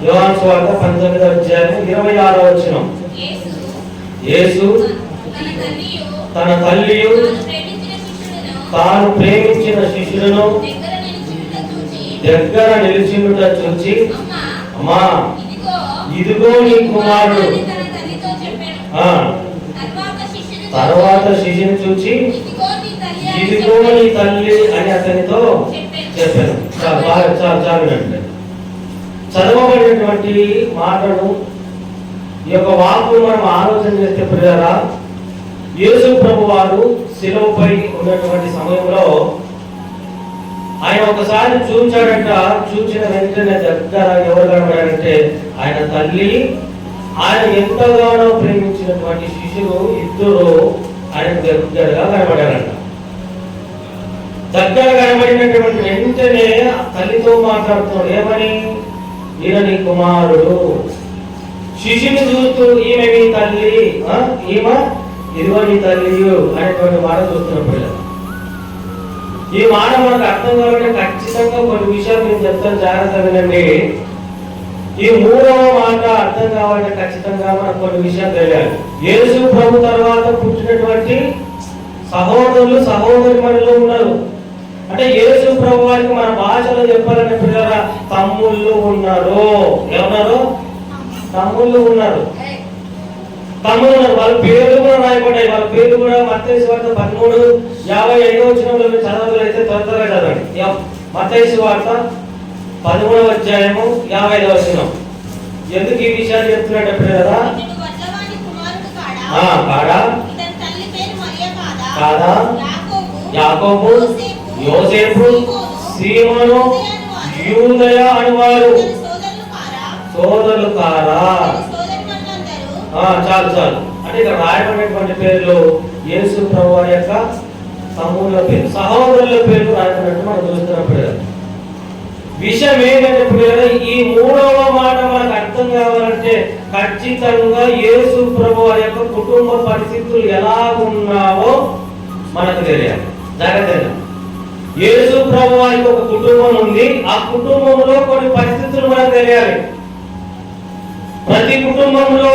యోహాను సువార్త 19వ అధ్యాయం 26వ వచనం. యేసు తన తల్లియు తాను ప్రేమించిన శిష్యులను దగ్గర నిలిచినుట చూచి, అమ్మా ఇదిగో నీ కుమారుడు. తర్వాత శిష్యుని చూచి, ఇదిగో నీ తల్లి అని అతనితో చెప్పాను. చాలండి. చదవబడినటువంటి మాటలు, ఈ యొక్క వాక్కును మనం ఆలోచన చేస్తే ప్రియులారా, యేసు ప్రభు వారు శిలువపై ఉన్నటువంటి సమయంలో ఆయన ఒకసారి చూచాడంట. చూచిన వెంటనే దగ్గర ఎవరు కనబడారంటే ఆయన తల్లి, ఆయన ఎంతగానో ప్రేమించినటువంటి శిశువు ఇద్దరు ఆయన దగ్గరగా కనబడారంట. దగ్గర కనబడినటువంటి వెంటనే తల్లితో మాట్లాడుతున్నాడు. ఏమని? ఈయన నీ కుమారుడు. శిశుని చూస్తూ ఈమె మీ తల్లి, ఈమె ఇదిగో నీ తల్లి అనేటువంటి మాట చూస్తున్నప్పుడు, ఈ మాట మనకు అర్థం కావాలంటే ఖచ్చితంగా కొన్ని విషయాలు నేను చెప్తాను, జాగ్రత్త వినండి. ఈ మూడవ మాట అర్థం కావాలంటే ఖచ్చితంగా మనకు కొన్ని విషయాలు తెలియాలి. యేసు ప్రభు తర్వాత పుట్టినటువంటి సహోదరులు సహోదరి మనలో ఉన్నారు. అంటే యేసు ప్రభు వారికి మన భాషలో చెప్పాలంటే పిల్లరా తమ్ముళ్ళు ఉన్నారు. ఏమన్నారు? తమ్ముళ్ళు ఉన్నారు. వాళ్ళ పేర్లు కూడా రాయబడ్డాయి. వాళ్ళ పేర్లు కూడా మత్తయి సువార్త 13:55 వచనంలో చదవగలిగితే త్వరగా చదవండి. మత్తయి సువార్త 13వ అధ్యాయము 55వ వచనం. ఎందుకు ఈ విషయాలు చెప్తున్నట్టు కదా? కాదా? కాదా? యాకోబు, యోసేపు, సీమోను, యూదయ అనేవారు సోదరులు కారా? చాలు. అంటే ఇక్కడ రాయబడినటువంటి పేర్లు యేసు ప్రభు వారి యొక్క తమ్ముళ్ళ పేరు, సహోదరుల పేర్లు రాయబడినట్టు మనం చూస్తున్నప్పుడు విషయం ఏంటంటే ఈ మూడవ మాట మనకు అర్థం కావాలంటే ఖచ్చితంగా యేసు ప్రభు వారి యొక్క కుటుంబ పరిస్థితులు ఎలా ఉన్నావో మనకు తెలియాలి. జాగ్రత్తగా యేసు ప్రభు వారికి ఒక కుటుంబం ఉంది. ఆ కుటుంబంలో కొన్ని పరిస్థితులు మనకు తెలియాలి. ప్రతి కుటుంబంలో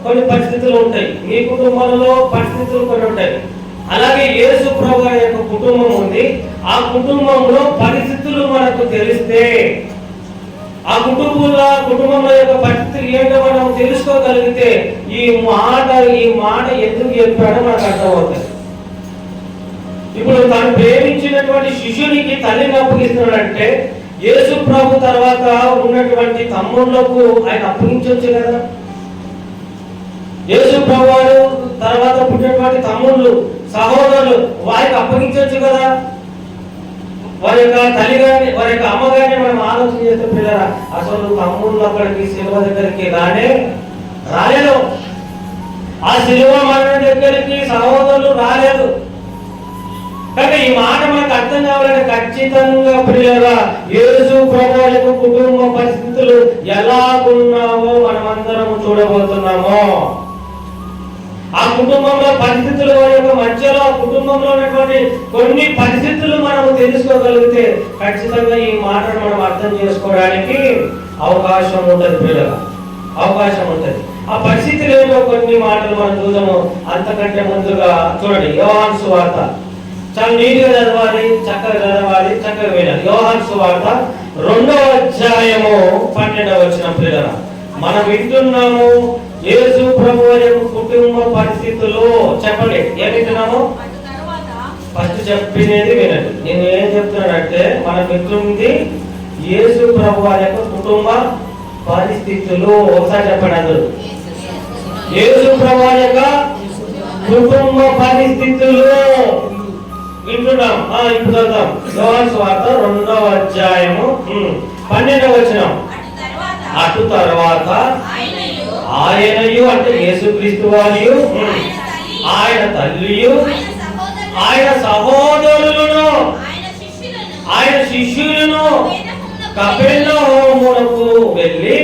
కొన్ని పరిస్థితులు ఉంటాయి. మీ కుటుంబంలో పరిస్థితులు కొన్ని ఉంటాయి. అలాగే యేసు ప్రభు యొక్క కుటుంబం ఉంది. ఆ కుటుంబంలో పరిస్థితులు మనకు తెలిస్తే ఆ కుటుంబంలో యొక్క పరిస్థితులు ఏంటో మనం తెలుసుకోగలిగితే ఈ మాట ఎందుకు చెప్పాడో మనకు అర్థమవుతుంది. ఇప్పుడు తను ప్రేమించినటువంటి శిష్యునికి తల్లిని అప్పగిస్తున్నాడంటే యేసు ప్రభు తర్వాత ఉన్నటువంటి తమ్ముళ్లకు ఆయన అప్పగించవచ్చు కదా. యేసు ప్రభు వారు తర్వాత పుట్టినటువంటి తమ్ముళ్ళు సహోదరులు వారికి అప్పగించవచ్చు కదా. వారి యొక్క తల్లి గాని వారి యొక్క అమ్మగారిని మనం ఆలోచన చేస్తే పిల్లరా, అసలు తమ్ముళ్ళు అక్కడికి శిలువ దగ్గరికి రాలేదు. ఆ శిలువ మరణం దగ్గరికి సహోదరులు రాలేదు. కానీ ఈ మాట మనకు అర్థం కావాలంటే ఖచ్చితంగా ప్రియులారా యేసు ప్రభు యొక్క కుటుంబ పరిస్థితులు ఎలా ఉన్నావో మనమందరం చూడబోతున్నాము. ఆ కుటుంబంలో పరిస్థితుల యొక్క మధ్యలో ఆ కుటుంబంలో ఉన్నటువంటి కొన్ని పరిస్థితులు మనం తెలుసుకోగలిగితే ఖచ్చితంగా ఈ మాటను మనం అర్థం చేసుకోవడానికి అవకాశం ఉంటుంది ప్రియులారా, అవకాశం ఉంటుంది. ఆ పరిస్థితులు ఏమో కొన్ని మాటలు మనం చూద్దాము. అంతకంటే ముందుగా చూడండి యోహాను సువార్త. చాలా నీట్గా చదవాలి, చక్కగా చదవాలి, చక్కగా వినాలి. యోహాను సువార్త 2వ అధ్యాయము 12వ వచనం. ప్రియులారా మనం వింటున్నాము యేసు ప్రభు వారి కుటుంబ పరిస్థితులు. చెప్పండి ఏం వింటున్నాము? ఫస్ట్ చెప్పినది వినండి. నేను ఏం చెప్తున్నానంటే మనం వింటుంది యేసు ప్రభు వారి యొక్క కుటుంబ పరిస్థితులు. ఒకసారి చెప్పండి అందరూ. యేసు ప్రభు వారి యొక్క కుటుంబ పరిస్థితులు వింటున్నాం. ఇప్పుడు చదువుతాం. యోహాను సువార్త 2వ అధ్యాయము 12వ వచనం. అటు తర్వాత ఆయనయు అంటే యేసుక్రీస్తు వారియు ఆయన తల్లియు ఆయన సహోదరులను ఆయన శిష్యులను కపెర్నహూమునకు వెళ్ళి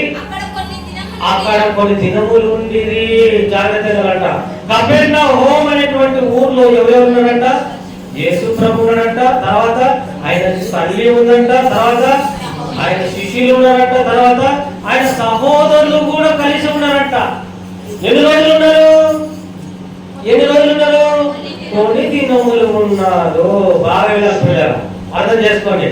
అక్కడ కొన్ని దినములు ఉండిరి. జాగ్రత్తగా కపెర్నహూము అనేటువంటి ఊర్లో ఎవరెవరు ఉన్నారంట? యేసు ప్రభు ఉన్నాడంట, తర్వాత ఆయన తల్లి ఉందంట, తర్వాత ఆయన శిష్యులు ఉన్నారంట, తర్వాత ఆయన ఎన్ని రోజులు ఉన్నారు? ఎన్ని రోజులు ఉన్నారు? కొన్ని దినములు ఉన్నారు. బాగా వెళ్ళారు. అర్థం చేసుకోండి,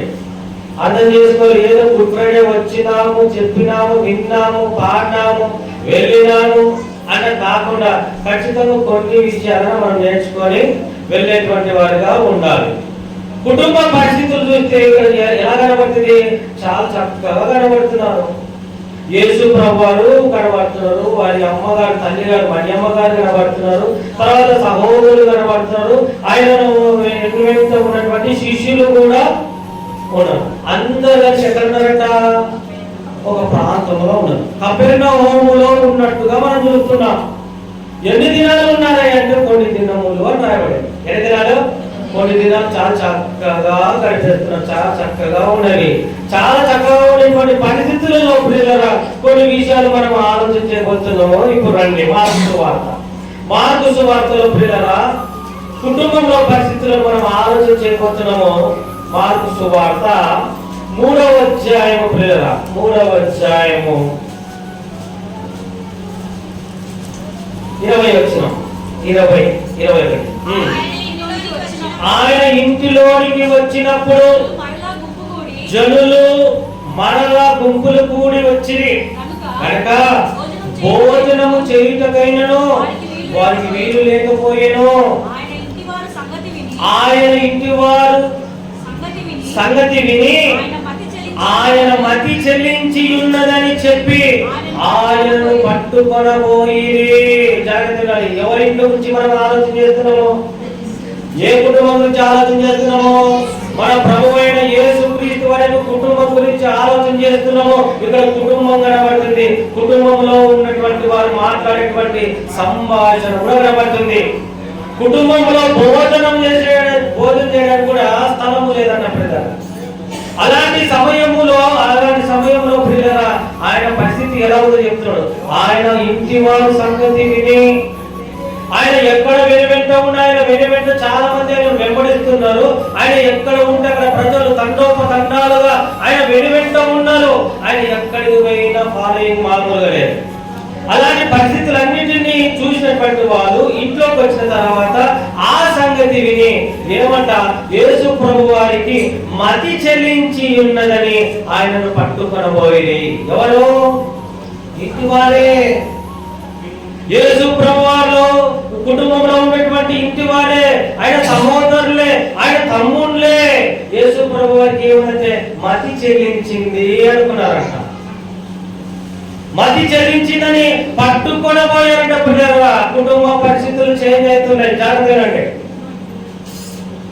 అర్థం చేసుకోవాలి. ఏదో గుడ్ ఫ్రైడే వచ్చినాము, చెప్పినాము, విన్నాము, పాడినాము, వెళ్ళినాము అన్న కాకుండా ఖచ్చితంగా కొన్ని విషయాలను మనం నేర్చుకొని వెళ్ళేటువంటి వారిగా ఉండాలి. కుటుంబ పరిస్థితులు చూస్తే ఇక్కడ ఎలా కనబడుతుంది? చాలా చక్కగా కనబడుతున్నారు. యేసు ప్రభువారు కనబడుతున్నారు, వారి అమ్మగారు, తల్లిగారు, మరియమ్మ గారు కనబడుతున్నారు, తర్వాత సహోదరులు కనబడుతున్నారు, ఆయనను వెంట ఉన్నటువంటి శిష్యులు కూడా ఉన్నారు. అందరూ కలిసి ఎక్కడ ఉన్నారట? ఒక ప్రాంతంలో ఉన్నారు. కపెర్నహూములో ఉన్నట్టుగా మనం చూస్తున్నాం. ఎన్ని దినాలు ఉన్నారంటే కొన్ని దినములు అని రాయబడింది. ఎన్ని దినాలు? కొన్ని దినాలు చాలా చక్కగా గడిపేస్తున్నారు. చాలా చక్కగా ఉన్నవి. చాలా చక్కగా ఉన్నటువంటి పరిస్థితులలో పిల్లరా కొన్ని విషయాలు మనం ఆలోచించబోతున్నాము. ఇప్పుడు రండి మార్కు సువార్తలో పిల్లరా కుటుంబంలో పరిస్థితులను మనం ఆలోచించబోతున్నాము. మార్కు సువార్త 3వ అధ్యాయము పిల్లరా, 3వ అధ్యాయము 20 ఆయన ఇంటిలోనికి వచ్చినప్పుడు జనులు మరలా గుంపులు కూడి వచ్చిరి కనుక భోజనము చేయుటకైనను వారికి వీలు లేకపోయేను. ఆయన ఇంటి వారు సంగతి విని ఆయన మతి చెల్లించి ఉన్నదని చెప్పి ఆయనను పట్టుకొనబోయిరి. జాగ్రత్తగా ఎవరింటి గురించి మనం ఆలోచన చేస్తున్నాము? ఏ కుటుంబం గురించి ఆలోచన చేస్తున్నాము? మన ప్రభువైన యేసుక్రీస్తు వారి కుటుంబం గురించి ఆలోచన చేస్తున్నాము. ఇక్కడ కుటుంబం కనబడుతుంది. కుటుంబంలో ఉన్నటువంటి వారు మాట్లాడేటువంటి సంభాషణ కూడా కనబడుతుంది. కుటుంబంలో భోజనం చేయడానికి కూడా స్థలము లేదన్న ప్రజలు. అలాంటి సమయంలో ప్రియులారా ఆయన పరిస్థితి ఎలా ఉందో చెప్తున్నాడు. ఆయన ఇంటి వారి సంగతి విని ఆయన ఎక్కడ వెనువెంట ఉన్నా, ఆయన వెనువెంట చాలా మంది ఆయన వెంబడిస్తున్నారు. ఆయన ఎక్కడ ఉంటే అక్కడ ప్రజలు తండోపతండాలుగా ఆయన వెనువెంట ఉన్నారు. ఆయన ఎక్కడికి పోయినా ఫాలోయింగ్ మామూలుగా లేదు. అలాంటి పరిస్థితులన్నింటినీ చూసినటువంటి వాళ్ళు ఇంట్లోకి వచ్చిన తర్వాత ఆ సంగతి విని ఏమంట? యేసు ప్రభు వారికి మతి చెల్లించి ఉన్నదని ఆయనను పట్టుకొనబోయి. ఎవరు? ఇంటి వారే. యేసు ప్రభు వారు కుటుంబంలో ఉన్నటువంటి ఇంటి వారే, ఆయన సహోదరులే, ఆయన తమ్ముళ్ళే. యేసు ప్రభు వారికి ఏమంటే మతి చెల్లించింది అనుకున్నారంట. మతి చెల్లించిందని పట్టుకొనబోయారంట. పిల్లరా కుటుంబ పరిస్థితులు చేంజ్ అవుతున్నాయి. జాగ్రత్తగా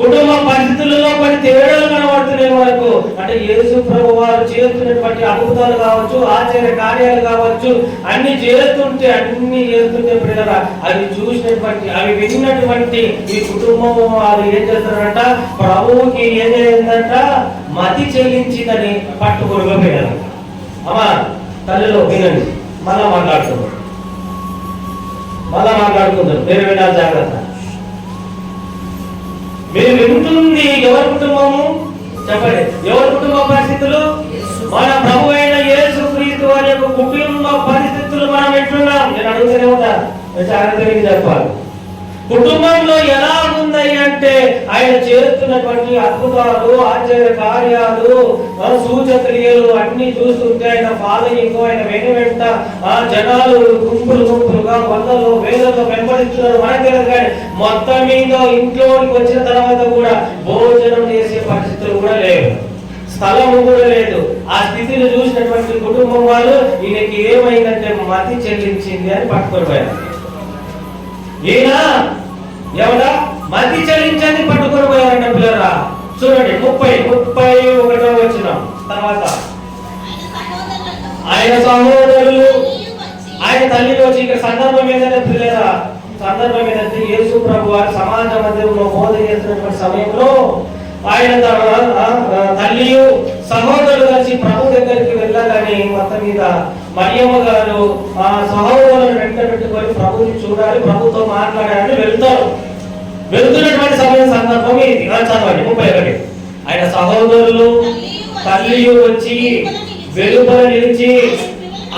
కుటుంబ పరిస్థితులలో కొన్ని తేడాలు కనబడుతున్నాయి మనకు. అంటే యేసు ప్రభు వారు చేస్తున్నటువంటి అద్భుతాలు కావచ్చు, ఆశ్చర్య కార్యాలు కావచ్చు, అన్ని చేస్తుంటే పిల్లరా అవి చూసినటువంటి, అవి విన్నటువంటి ఈ కుటుంబం వారు ఏం చేస్తారంట? ప్రభువుకి ఏం చేసిందంట? మతి చెల్లించిందని పట్టుకొనబోయారంట. అమ్మా తల్లిలో వినండి, మళ్ళా మాట్లాడుకుందాం. మీరు వినాలి, జాగ్రత్త. మీరు వింటుంది ఎవరి కుటుంబము? చెప్పండి, ఎవరి కుటుంబ పరిస్థితులు? మన ప్రభు అయిన యేసుక్రీస్తు వారి యొక్క కుటుంబ పరిస్థితులు మనం ఎట్లున్నాం? నేను అడుగుతూనే ఉంటా, జాగ్రత్తగా చెప్పాలి. కుటుంబంలో ఎలా ఉన్నాయి అంటే ఆయన చేస్తున్నటువంటి అద్భుతాలు, ఆశ్చర్య కార్యాలు, సూచక్రియలు అన్ని చూస్తుంటే ఆయన ఫాలోయింగ్, ఆయన వెంట జనాలు గుంపులుగా వందలు వేలలో వెంబడిస్తున్నారు. మనకు తెలియదు కానీ మొత్తం మీద ఇంట్లోకి వచ్చిన తర్వాత కూడా భోజనం చేసే పరిస్థితులు కూడా లేవు, స్థలము కూడా లేదు. ఆ స్థితిని చూసినటువంటి కుటుంబం వాళ్ళు ఈయనకి ఏమైందంటే మతి చెల్లించింది అని పట్టుకొని పోయారు. ఈయన ఎవడా? మతి చెల్లించని పట్టుకొని పోయారంట. పిల్లరా చూడండి 31వ వచనం తర్వాత ఆయన సహోదరులు ఆయన తల్లిలో వచ్చి ఇక్కడ సందర్భం ఏంటంటే పిల్లరా, సందర్భం ఏంటంటే యేసు ప్రభు వారు సమాజ మందిరంలో బోధ చేస్తున్నటువంటి సమయంలో ఆయన తల్లియు సహోదరులు కలిసి ప్రభు దగ్గరికి వెళ్ళాలని మొత్తం మీద మరియమ్మ గారు ఆ సహోదరులను వెంట పెట్టుకొని ప్రభుని చూడాలి, ప్రభుతో మాట్లాడాలని వెళ్తున్నటువంటి సందర్భం ఇది. చదవండి 31. ఆయన సహోదరులు తల్లియు వచ్చి వెలుపల నిలిచి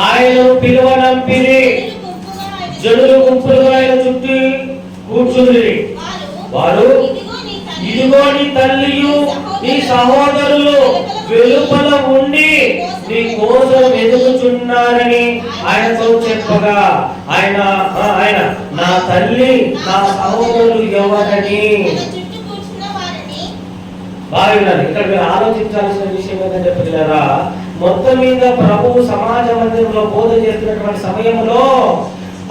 ఆయనను పిలువనంపిరి. జనులు గుంపులుగా ఆయన చుట్టూ కూర్చుంది. వారు ఇదిగో నీ తల్లియు నీ సహోదరులు వెలుపల ఉండి నీ కోసం ఎదుగుచున్నారని ఆయనతో చెప్పగా ఆయన నా తల్లి నా సహోదరులు ఎవరని బాగా ఇక్కడ మీరు ఆలోచించాల్సిన విషయం ఏంటంటే పిల్లరా, మొత్తం మీద ప్రభువు సమాజ మందిరంలో బోధ చేస్తున్నటువంటి సమయంలో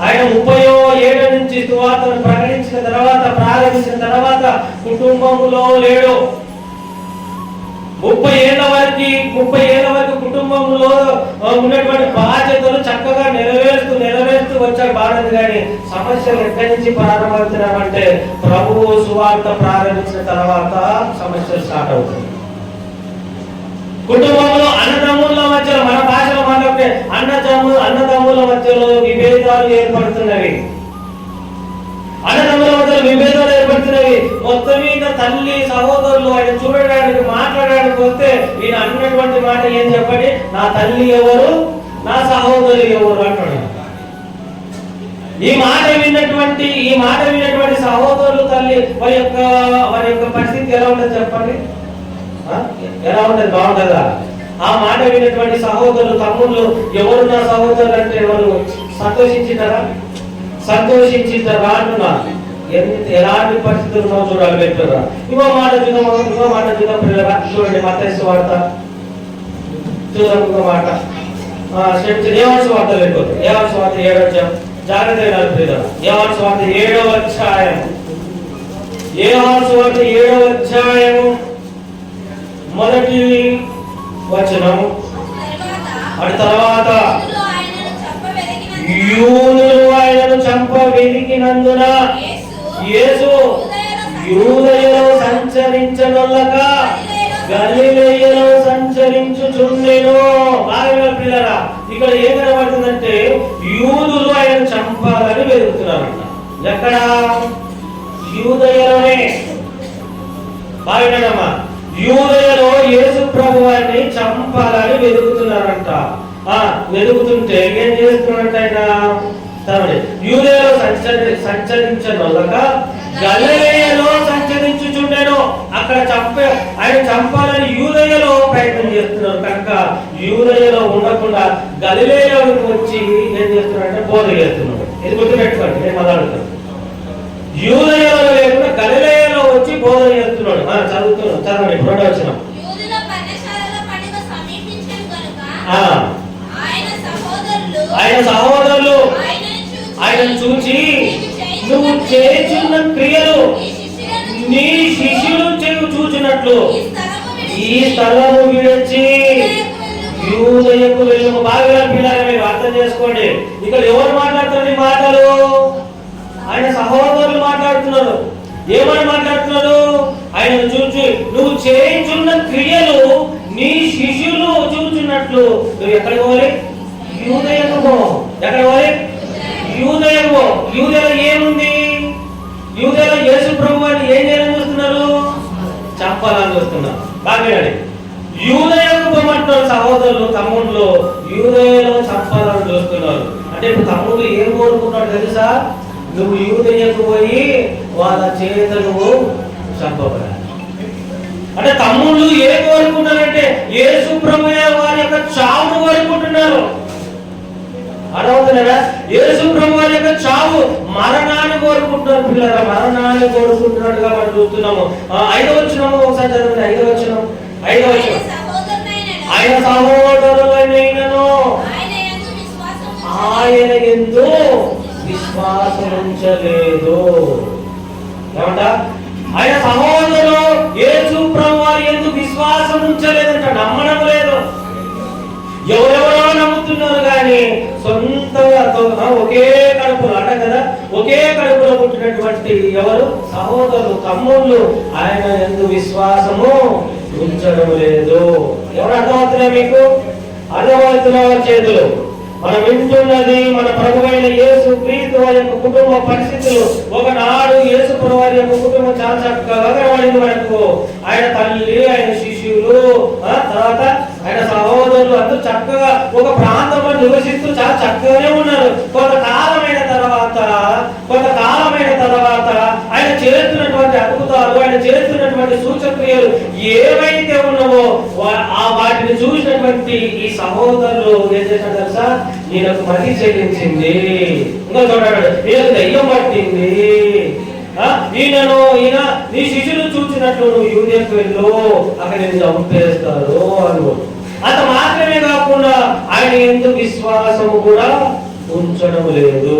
ఆయన 30వ ఏళ్ల నుంచి సువార్తను ప్రారంభించిన తర్వాత కుటుంబంలో లేడు. 30 ఏళ్ల వరకు కుటుంబంలో ఉన్నటువంటి బాధ్యతలు చక్కగా నెరవేరుస్తూ వచ్చాడు బాగుంది. కానీ సమస్యలు ఎక్కడి నుంచి ప్రారంభమవుతున్నామంటే ప్రభువు సువార్త ప్రారంభించిన తర్వాత సమస్యలు స్టార్ట్ అవుతుంది. కుటుంబంలో అన్నదమ్ముల మధ్యలో, మన భాషలో మాట్లాడితే అన్నదమ్ముల మధ్యలో విభేదాలు ఏర్పడుతున్నవి. మొత్తం మీద తల్లి సహోదరులు ఆయన చూడడానికి మాట్లాడడానికి వస్తే ఈయన అన్నటువంటి మాట ఏం చెప్పండి, నా తల్లి ఎవరు నా సహోదరు ఎవరు అంటాడు. ఈ మాట విన్నటువంటి సహోదరులు తల్లి వారి యొక్క పరిస్థితి ఎలా ఉంటుంది చెప్పండి, ఎలా ఉంటుంది? బాగుంటుందా? ఆ మాట విన్నటువంటి సహోదరులు తమ్ముళ్ళు ఎవరు నా సహోదరులు అంటే ఎవరు సంతోషించింటారా అంటున్నా. ఎలాంటి పరిస్థితులు చూడాలి పెట్టారా. ఇంకో మాట చూద్దాం పిల్లరా, చూడండి మత్తయి సువార్త చూద్దాం. ఇంకో మాట యోహాను సువార్త లేకపోతే యోహాను సువార్త 7వ అధ్యాయం జాగ్రత్త వినాలి పిల్లరా. యోహాను సువార్త 7వ అధ్యాయం మొదటి వచనం. అటు తర్వాత యూదులు ఆయనను చంప వెదికినందున యేసు యూదయలో సంచరించనొల్లక గలిలయలో సంచరించుచుండెను. బాగా పిల్లరా, ఇక్కడ ఏం కనబడుతుందంటే యూదులు ఆయన చంపాలని వెతుకుతున్నారంట. ఎక్కడ? యూదయలోనే. బాగా యూదయలో యేసు ప్రభువాన్ని చంపాలని వెతుకుతున్నారంట. వెతుకుతుంటే ఏం చేస్తున్నారంట ఆయన? యూదయలో సంచరించనొల్లక గలిలయలో సంచరించుచుండెను. అక్కడ ఆయన చంపాలని యూదయలో ప్రయత్నం చేస్తున్నారు. కనుక యూదయలో ఉండకుండా గలిలయలోకి వచ్చి ఏం చేస్తున్నారంటే బోధ చేస్తున్నారు. ఇది గుర్తుపెట్టుకోండి, నేను మొదలుతాను. యూదయలో లేకుండా గలిలయలో వచ్చి బోధ చేస్తున్నాడు. చదవండి 2వ వచనం. ఆయన సహోదరులు ఆయనను చూచి నువ్వు చేయుచున్న క్రియలు నీ శిష్యులు చూచినట్లు ఈ స్థలము విడిచి యూదయకు వెళ్ళము. బాగా పిల్లలు మీరు అర్థం చేసుకోండి. ఇక్కడ ఎవరు మాట్లాడుతున్నారు ఈ మాటలు? ఆయన సహోదరులు మాట్లాడుతున్నారు. ఏమని మాట్లాడుతున్నారు? ఆయనను చూచి నువ్వు చేయుచున్న క్రియలు నీ శిష్యులు చూచున్నట్లు. నువ్వు ఎక్కడికి పోవాలి? యూదయకు పో. ఎక్కడ పోవాలి? యూదయకు పో. యూదయలో ఏముంది? యూదయలో యేసు ప్రభువాన్ని ఏం చేయాలని చూస్తున్నారు? చంపాలని చూస్తున్నారు. బాగా యూదయకు పోమంటున్నారు సహోదరులు తమ్ముళ్ళు. యూదయలో చంపాలని చూస్తున్నారు. అంటే ఇప్పుడు తమ్ముళ్ళు ఏం కోరుకుంటున్నాడు తెలుసా? నువ్వు యూదయకు పోయి వాళ్ళ చేతులు చంపబడాలి. అంటే తమ్ముళ్ళు ఏం కోరుకుంటున్నారంటే యేసు ప్రభువే వారి యొక్క చావును కోరుకుంటున్నారు. అర్థమవుతుందా? యేసు ప్రభు వారి యొక్క చావు, మరణాన్ని కోరుకుంటున్నారు పిల్లరా. మరణాన్ని కోరుకుంటున్నట్టుగా మనం చూస్తున్నాము. 5వ వచనము ఒకసారి చదవండి. 5వ వచనం. ఆయన సహోదరులైనను ఆయన యందు విశ్వాసముంచలేదు. ఏమంట? ఆయన సహోదరులు యేసు ప్రభు వారి యందు విశ్వాసం ఉంచలేదంట, నమ్మడం లేదు. ఎవరెవరో నమ్ముతున్నారు కానీ సొంతంగా ఒకే కడుపులో అంట కదా, ఒకే కడుపులో పుట్టినటువంటి ఎవరు? సహోదరులు తమ్ముళ్ళు ఆయన యందు విశ్వాసము ఉంచడం లేదు. ఎవరు అర్థమవుతున్నాయి మీకు? అర్థమవుతున్న చేతులు. మనం వింటున్నది మన ప్రభువైన యేసు క్రీస్తు వారి యొక్క కుటుంబ పరిస్థితులు. ఒకనాడు యేసు ప్రభు వారి యొక్క కుటుంబం చాలా చక్కగా కనబడింది మనకు. ఆయన తల్లి, ఆయన శిష్యులు, తర్వాత ఆయన సహోదరులు అందరూ చక్కగా ఒక ప్రాంతంలో నివసిస్తూ చాలా చక్కగానే ఉన్నారు. కొంతకాలమైన తర్వాత ఏవైతే ఉన్నావో వాటిని చూసినటువంటి ఈ సహోదరులు ఏం చేశారు తెలుసా? ఈయనకు మతి చెల్లించింది, ఇంకా చూడాడు, ఈయనకు దయ్యం పట్టింది, ఈయన నీ శిష్యులు చూసినట్లు నువ్వు యూరియకు వెళ్ళు, అక్కడ నేను చంపేస్తారు అను. అంత మాత్రమే కాకుండా ఆయన ఎందుకు విశ్వాసము కూడా ఉంచడం లేదు.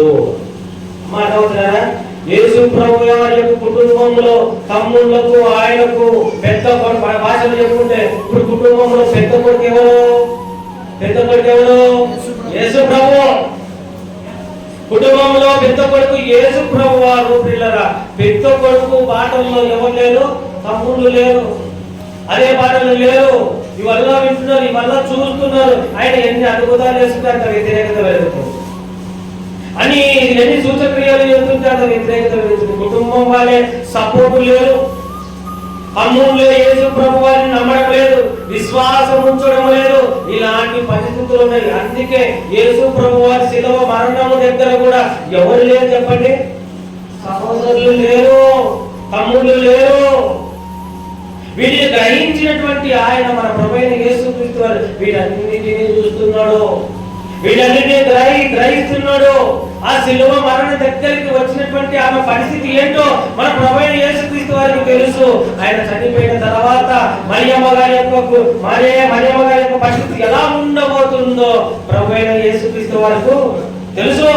మాట అవుతున్నారా? యేసు ప్రభు వారి కుటుంబంలో తమ్ముళ్లకు ఆయనకు పెద్ద భాషలు చెప్పుకుంటే ఇప్పుడు కుటుంబంలో పెద్ద కొడుకు ఎవరు? పెద్ద కొడుకు ఎవరు? యేసు ప్రభు. కుటుంబంలో పెద్ద కొడుకు యేసు ప్రభు వారు. పిల్లరా, పెద్ద కొడుకు బాటల్లో ఎవరు లేరు? తమ్ముళ్ళు లేరు, అదే బాటలు లేరు. ఇవల్ల వింటున్నారు, ఇవల్ల చూస్తున్నారు. ఆయన ఎన్ని అద్భుతాలు చేస్తుంటే అంత వ్యతిరేకత పెరుగుతుంది అని, ఎన్ని సూచక్రియలు చేస్తుంటే అంత వ్యతిరేకత పెరుగుతుంది. కుటుంబం వాళ్ళే సపోర్టు లేరు, తమ్ముళ్ళు యేసు ప్రభు వారిని నమ్మడం లేదు, విశ్వాసం ఉంచడం లేదు. ఇలాంటి పరిస్థితులు ఉన్నాయి. అందుకే యేసు ప్రభు వారి శిలువ మరణము దగ్గర కూడా ఎవరు లేరు చెప్పండి? సహోదరులు లేరు, తమ్ముళ్ళు లేరు. వీటిని గ్రహించినటువంటి ఆయన మన ప్రభువైన యేసుక్రీస్తు వారు వీటన్నిటిని చూస్తున్నాడు, వీటన్నిటిని గ్రహిస్తున్నాడు. ఆ శిలువ మరణ దగ్గరికి వచ్చినటువంటి ఆమె పరిస్థితి ఏంటో మన ప్రభువైన యేసుక్రీస్తు వారికి తెలుసు. ఆయన చనిపోయిన తర్వాత మరియమ్మ గారి యొక్క పరిస్థితి ఎలా ఉండబోతుందో ప్రభువైన యేసుక్రీస్తు వారికి తెలుసు.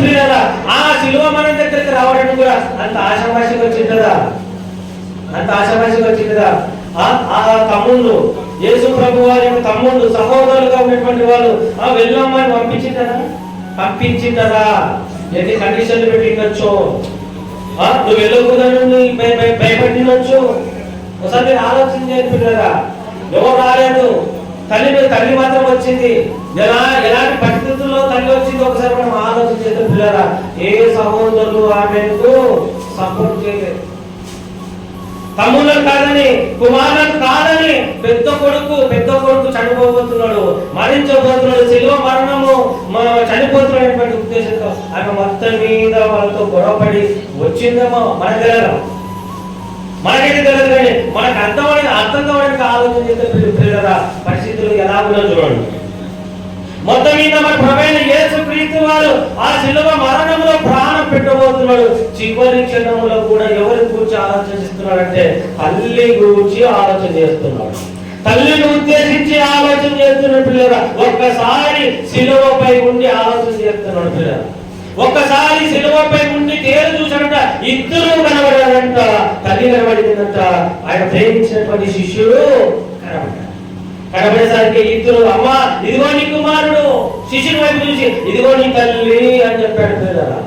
ప్రియులారా, ఆ శిలువ మరణ దగ్గరికి రావడానికి కూడా అంత ఆశామాషిగా వచ్చిందా? ఆ తమ్ముళ్ళు, యేసు ప్రభు వారి యొక్క తమ్ముళ్ళు, సహోదరులుగా ఉన్నటువంటి వాళ్ళు వెళ్ళమ్మని పంపించింటారా? ఎన్ని కండిషన్లు పెట్టిండొచ్చు, నువ్వు వెళ్ళకూడదని భయపడినొచ్చు. ఒకసారి మీరు ఆలోచన చేయారా? ఎవరు రాలేదు, తల్లి మాత్రం వచ్చింది. ఎలాంటి పరిస్థితుల్లో తల్లి వచ్చింది ఒకసారి మనం ఆలోచన చేస్తే పిల్లరా, ఏ సహోదరులు ఆమెకు సపోర్ట్ చేయలేదు. తమ్ముళ్ళను కాదని, కుమారులను కాదని పెద్ద కొడుకు చనిపోబోతున్నాడు, మరణించబోతున్నాడు, శిలువ మరణము చనిపోతున్నటువంటి ఉద్దేశంతో ఆమె మొత్తం మీద వాళ్ళతో గొడవపడి వచ్చిందేమో మనకు తెలియదు, మనకైతే తెలియదు. కానీ మనకు అర్థం కావడానికి ఆలోచన చేస్తే పిల్లరా పరిస్థితులు ఎలా ఉన్నా చూడండి. మొత్తం మీద మన ప్రభువైన యేసుక్రీస్తు వారు ఆ శిలువ మరణంలో ప్రాణం పెట్టబోతున్నాడు. చివరి క్షణంలో కూడా ఎవరి గురించి ఆలోచిస్తున్నాడంటే తల్లి గురించి ఆలోచన చేస్తున్నాడు, తల్లిని ఉద్దేశించి ఆలోచన చేస్తున్నాడు. పిల్లరా, ఒక్కసారి శిలువపై ఉండి ఆలోచన చేస్తున్నాడు. పిల్లరా, ఒక్కసారి శిలువపై ఉండి తేరు చూసాడంట, ఇద్దరు కనబడారంట, తల్లి కనబడిందంట, ఆయన ప్రేమించినటువంటి శిష్యుడు కనబడేసరికి ఇద్దరు, అమ్మా ఇదిగో నీ కుమారుడు, శిష్యుని వైపు చూసి ఇదిగో నీ తల్లి అని చెప్పాడు. పిల్లరా,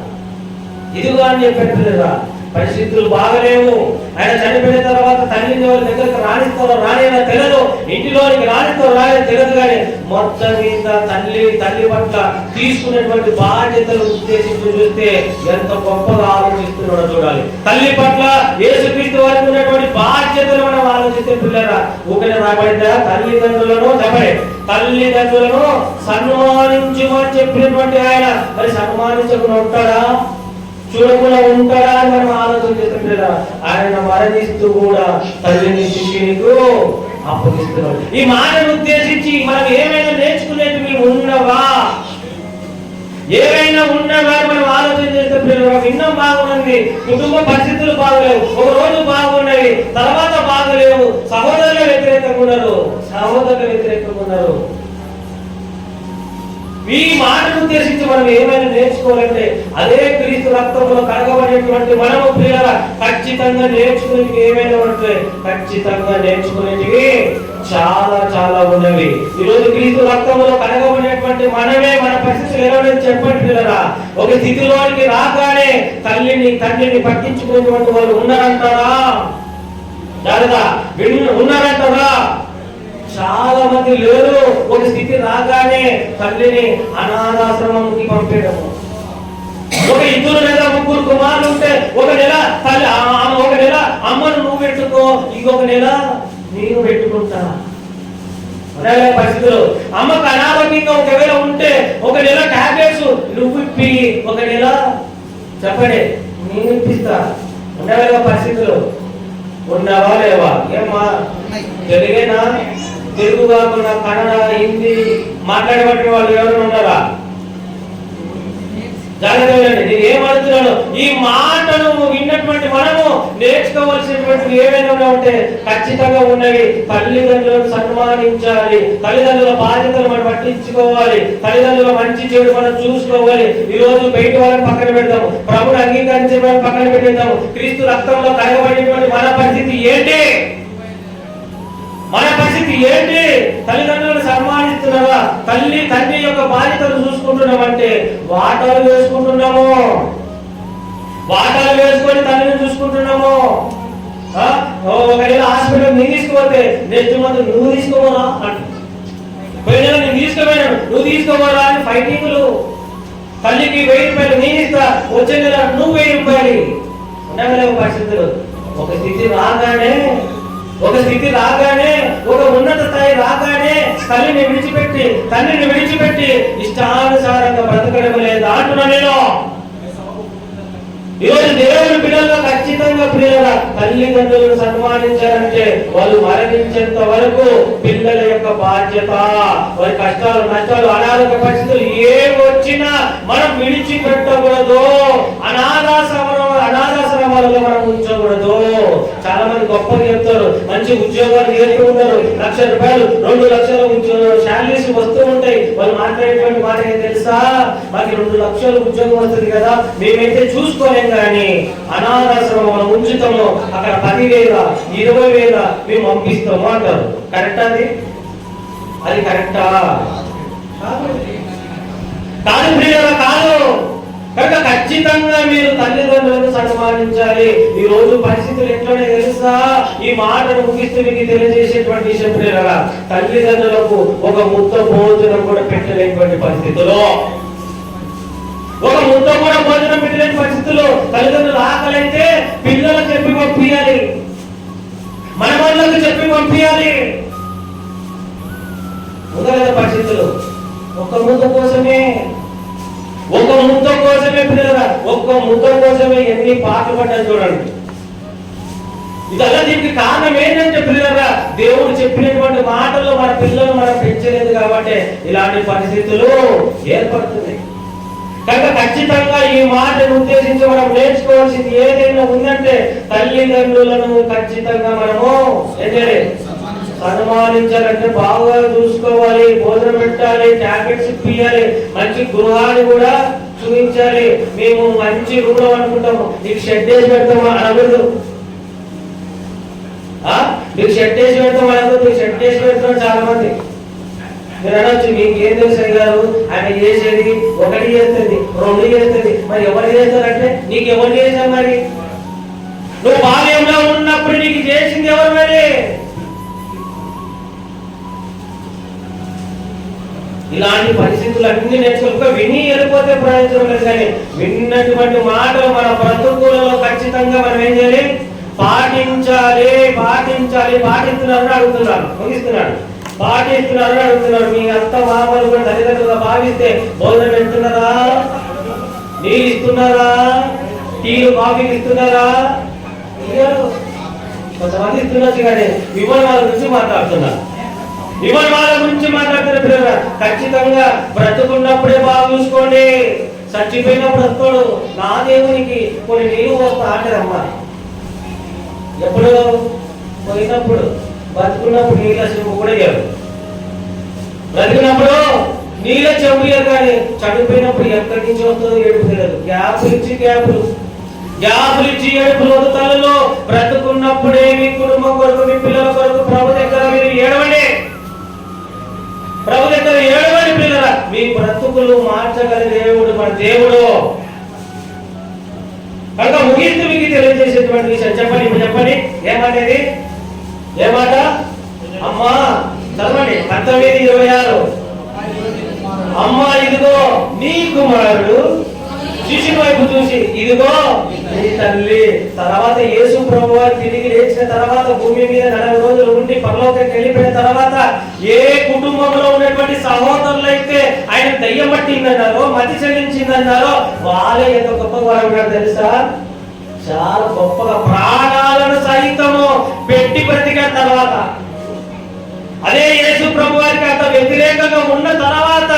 ఇదిగో అని చెప్పాడు. పిల్లరా, పరిస్థితులు బాగలేవు. ఆయన చనిపోయిన తర్వాత తల్లిని ఎవరి దగ్గరకు రాణిస్తారో రానినా తెలియదు, ఇంటిలోనికి రాణిస్తారో రాని తెలియదు. కానీ మొత్తం మీద తల్లి పట్ల తీసుకున్నటువంటి బాధ్యతలు ఉద్దేశించి చూస్తే ఎంత గొప్పగా ఆలోచిస్తున్నాడో చూడాలి. తల్లి పట్ల యేసుక్రీస్తు వారికి ఉన్నటువంటి బాధ్యతలు మనం ఆలోచిస్తే పిల్లరా, ఊకనే రాబడిందా? తల్లిదండ్రులను సన్మానించమని చెప్పినటువంటి ఆయన మరి సన్మానించకుండా ఉంటాడా? చూడకుండా ఉంటాడా అని మనం ఆలోచన చేస్తుంటా. ఆయన మరణిస్తూ కూడా తల్లిని శిష్యునికు అప్పగిస్తున్నాడు. ఈ మాటను ఉద్దేశించి మనం ఏమైనా నేర్చుకునేవి ఉన్నవా? మనం ఆలోచన చేస్తే విన్నాం బాగున్నది, కుటుంబ పరిస్థితులు బాగలేవు, ఒక రోజు బాగున్నవి, తర్వాత బాగలేవు, సహోదరులు వ్యతిరేకంగా ఉన్నారు. ఈ మాటను ఉద్దేశించి మనం ఏమైనా నేర్చుకోవాలంటే అదే క్రీస్తు రక్తంలో కడగబడినటువంటి మనము ప్రియులారా ఖచ్చితంగా నేర్చుకునేవి ఏమైనా ఉంటాయి. ఖచ్చితంగా నేర్చుకునేవి చాలా ఉన్నవి. ఈరోజు క్రీస్తు రక్తంలో కడగబడినటువంటి మనమే మన పరిస్థితులు ఎలా చెప్పండి పిల్లరా. ఒక స్థితిలోనికి రాగానే తండ్రిని పట్టించుకునేటువంటి వాళ్ళు ఉన్నారంటారా? ఉన్నారంటారా? చాలా మంది లేరు. ఒక స్థితి రాగానే తల్లిని అనాథాశ్రమంకి పంపేయడము. ఒక ఇద్దరు లేదా ముగ్గురు కుమారులు ఉంటే ఒక నెల అమ్మను నువ్వు పెట్టుకో, ఇంకొక నెల నేను పెట్టుకుంటా. పరిస్థితులు అమ్మకు అనారోగ్యంగా ఒకవేళ ఉంటే ఒక నెల టాబ్లెట్స్ నువ్వు ఇప్పి, ఒక నెల చెప్పండి నేను ఇప్పిస్తా. ఉండేలా పరిస్థితులు ఉన్నావా లేవా? ఏమ్మా తెలుగేనా? తెలుగు కాకుండా కన్నడ, హిందీ మాట్లాడబట్టి వాళ్ళు ఎవరైనా ఉన్నారా? జాగ్రత్తగా నేను ఏమడుతున్నాను, ఈ మాటను విన్నటువంటి మనము నేర్చుకోవాల్సినటువంటి ఏమైనా ఉంటే ఖచ్చితంగా ఉన్నవి. తల్లిదండ్రులను సన్మానించాలి, తల్లిదండ్రుల బాధ్యతలు మనం పట్టించుకోవాలి, తల్లిదండ్రుల మంచి చెడు మనం చూసుకోవాలి. ఈ రోజు బయట వాళ్ళని పక్కన పెడతాము, ప్రభుని అంగీకరించే వాళ్ళని పక్కన పెట్టేద్దాము. క్రీస్తు రక్తంలో కడగబడినటువంటి మన పరిస్థితి ఏంటి? మన పరిస్థితి ఏంటి? తల్లిదండ్రులను సన్మానిస్తున్నావా? తల్లి తండ్రి యొక్క బాధ్యతలు చూసుకుంటున్నామంటే వాటాలు వేసుకుంటున్నాము, వాటాలు వేసుకొని తల్లిని చూసుకుంటున్నాము. ఒకవేళ హాస్పిటల్ నేను తీసుకుపోతే నెక్స్ట్ మంత్ నువ్వు తీసుకోవాలా అంట, పోయిన నేను తీసుకుపోయాను నువ్వు తీసుకోవాలా అని ఫైటింగ్లు. తల్లికి 1000 రూపాయలు నేను ఇస్తా, వచ్చే నెల నువ్వు 1000 రూపాయలు. ఉండగలేవు పరిస్థితులు. ఒక స్థితి రాగానే ఒక ఉన్నత స్థాయి రాగానే తల్లిని విడిచిపెట్టి తండ్రిని విడిచిపెట్టి ఇష్టానుసారంగా బ్రతకడం లేదా అంటున్నా నేను. ఈరోజు దేవుని పిల్లల్లో ఖచ్చితంగా ప్రియుల తల్లిదండ్రులను సన్మానించాలంటే వాళ్ళు మరణించేంత వరకు పిల్లల యొక్క బాధ్యత. వారి కష్టాలు, నష్టాలు, అనారోగ్య పరిస్థితులు ఏమి వచ్చినా మనం విడిచిపెట్టకూడదు. అనాథాశ్రమాలలో మనం ఉంచకూడదు. చాలా మంది గొప్పగా చెప్తారు, మంచి ఉద్యోగాలు చేస్తూ ఉంటారు, 1,00,000 రూపాయలు 2 లక్షల శాలరీస్ వస్తూ ఉంటాయి. వాళ్ళు మాట్లాడేటువంటి మాట ఏం తెలుసా? మాకు 2 లక్షల ఉద్యోగం వస్తుంది కదా, మేమైతే చూసుకోలేం కానీ అనాథాశ్రమంలో ఉంచుతాము, అక్కడ 10,000 20,000 మేము పంపిస్తాము అంటారు. కరెక్టా? అది కరెక్టా? కాదు ప్రియుల, కాదు. కనుక ఖచ్చితంగా మీరు తల్లిదండ్రులను సన్మానించాలి. ఈ రోజు పరిస్థితులు ఎట్లనే తెలుసా? ఈ మాటను ముగిస్తూ మీకు తెలియజేసేటువంటి విషయం ప్రియుల, తల్లిదండ్రులకు ఒక ముద్ద భోజనం కూడా పెట్టలేనటువంటి పరిస్థితుల్లో, ఒక ముద్ద కూడా భోజనం పెట్టలేని పరిస్థితుల్లో తల్లిదండ్రులు ఆకలైతే పిల్లలకు చెప్పి పంపించాలి, మన వాళ్ళకు చెప్పి పంపించాలి. మొదలైన పరిస్థితులు ఒక ముద్ద కోసమే పిల్లరా, ఒక్క ముద్ద కోసమే ఎన్ని పాటలు పడ్డాయి చూడండి. ఇదల్లా దీనికి కారణం ఏంటంటే పిల్లరా, దేవుడు చెప్పినటువంటి మాటలు మన పిల్లలు మనం పెంచలేదు కాబట్టి ఇలాంటి పరిస్థితులు ఏర్పడుతుంది. కనుక ఖచ్చితంగా ఈ మాటను ఉద్దేశించి మనం నేర్చుకోవాల్సింది ఏదైనా ఉందంటే తల్లిదండ్రులను ఖచ్చితంగా మనము సన్మానించాలంటే బాగా చూసుకోవాలి, భోజనం పెట్టాలి, టాబ్లెట్స్ ఇప్పియాలి, మంచి గృహాన్ని కూడా చూపించాలి. మేము మంచి రూమ్ అనుకుంటాము, నీకు షెడ్ వేసి పెడతాము అనకూడదు. నీకు షెడ్ వేసి పెడతాం అనకూడదు. షెడ్ వేసి పెడతాం చాలా మంది. మీరు అనొచ్చు, మీకు ఏం తెలుసు గారు, ఆయన చేసేది 1 చేస్తుంది 2 చేస్తుంది, మరి ఎవరు చేస్తారంటే నీకు ఎవరు చేశారు? మరి నువ్వు బాల్యంలో ఉన్నప్పుడు నీకు చేసింది ఎవరు? మరి ఇలాంటి పరిస్థితులు అన్ని నేర్చుకో, విని వెళ్ళిపోతే ప్రయోజనం లేదు. కానీ విన్నటువంటి మాటలు మన బ్రతుకులలో ఖచ్చితంగా మనం ఏం చేయాలి? పాటించాలి. పాటిస్తున్నారని అడుగుతున్నాను, ముగిస్తున్నాడు. పాటిస్తున్నారని అడుగుతున్నాడు. మీ అత్త మామలు కూడా తల్లిదండ్రులుగా భావిస్తే భోజనం పెడుతున్నారా? నీళ్ళు ఇస్తున్నారా? టీలు కాఫీలు ఇస్తున్నారా? కొంతమంది ఇస్తున్నారు కానీ విమానాల గురించి మాట్లాడుతున్నారు. విమానాల గురించి మాట్లాడుతున్న పిల్లలు ఖచ్చితంగా బ్రతుకున్నప్పుడే బాగా చూసుకోండి. చచ్చిపోయినప్పుడు వస్తాడు, నా దేవునికి కొన్ని నీళ్ళు వస్తా అంటారమ్మా. ఎప్పుడు? పోయినప్పుడు. బతుకున్నప్పుడు నీళ్ళ చెంపు కూడా ఇయ్యారు. బ్రతికినప్పుడు నీళ్ళ చెంపు ఇయ్యారు కానీ చనిపోయినప్పుడు ఎక్కడి నుంచి వస్తుందో ఏడుపు తెలియదు. గ్యాపులు ఇచ్చి ఏడుపులు వదుతాలలో బ్రతుకున్నప్పుడే మీ కుటుంబం కొరకు, మీ పిల్లల కొరకు ప్రభు దగ్గర మీరు ఏడవండి. ప్రభు దగ్గర ఏడవండి పిల్లల. మీ బ్రతుకులు మార్చగల దేవుడు మన దేవుడు. కనుక ముగిస్తూ మీకు తెలియజేసేటువంటి విషయం చెప్పండి. ఏమనేది? ఏ మాట? అమ్మా చదవండి. 19:26. అమ్మా ఇదిగో నీ కుమారుడు, శిష్యుని వైపు చూసి ఇదిగో నీ తల్లి. తర్వాత యేసు ప్రభువు తిరిగి లేచిన తర్వాత భూమి మీద 40 రోజులు ఉండి పరలోకానికి వెళ్ళిపోయిన తర్వాత ఏ కుటుంబంలో ఉన్నటువంటి సహోదరులు అయితే ఆయన దయ్యం పట్టిందన్నారో, మతి చెల్లించిందన్నారో వాళ్ళే ఎంత గొప్పగా ఉన్నాడు తెలుసా? చాలా గొప్పగా ప్రాణాలను సహితము పెట్టి బ్రతికిన తర్వాత, అదే యేసు ప్రభు వారికి అంత వ్యతిరేకంగా ఉన్న తర్వాత,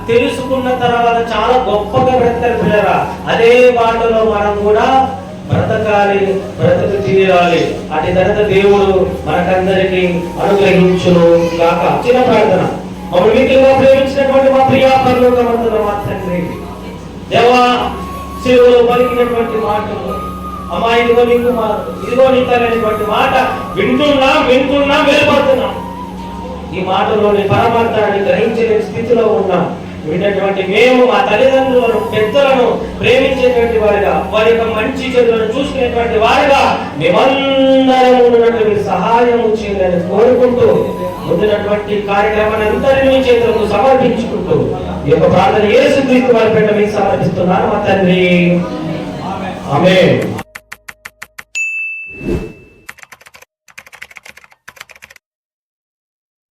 తెలుసుకున్న తర్వాత చాలా గొప్పగా బ్రతకాలి పిల్లరా. అదే బాటలో మనం కూడా బ్రతకాలి, బ్రతుకు తీరాలి. అటు తర్వాత దేవుడు మనకందరికి అనుగ్రహించును గాక. చిన్న ప్రార్థన. మమ్మల్ని మిక్కిలిగా ప్రేమించినటువంటి మా ప్రియ పరలోకమందున్న మా తండ్రి, దేవా, శిలువలో పలికినటువంటి మాటలు, అమ్మా ఇదిగో నీకు ఇదిగో నీకు అనేటువంటి మాట వింటున్నా వెళ్ళిపోతున్నాం. ఈ మాటలోని పరమార్థాన్ని గ్రహించే స్థితిలో ఉన్నాం. విన్నటువంటి మేము మా తల్లిదండ్రులను, పెద్దలను ప్రేమించేటువంటి వారిగా, వారి యొక్క మంచి చెడులను చూసుకునేటువంటి వారిగా మేమందరం ఉన్నటువంటి సహాయము చేయాలని కోరుకుంటూ, ముందున్నటువంటి కార్యక్రమాన్ని అందరినీ చేతులకు సమర్పించుకుంటూ ఈ యొక్క ప్రార్థన యేసుక్రీస్తు వారి పేరిట మీకు సమర్పిస్తున్నాను మా తండ్రి. ఆమేన్.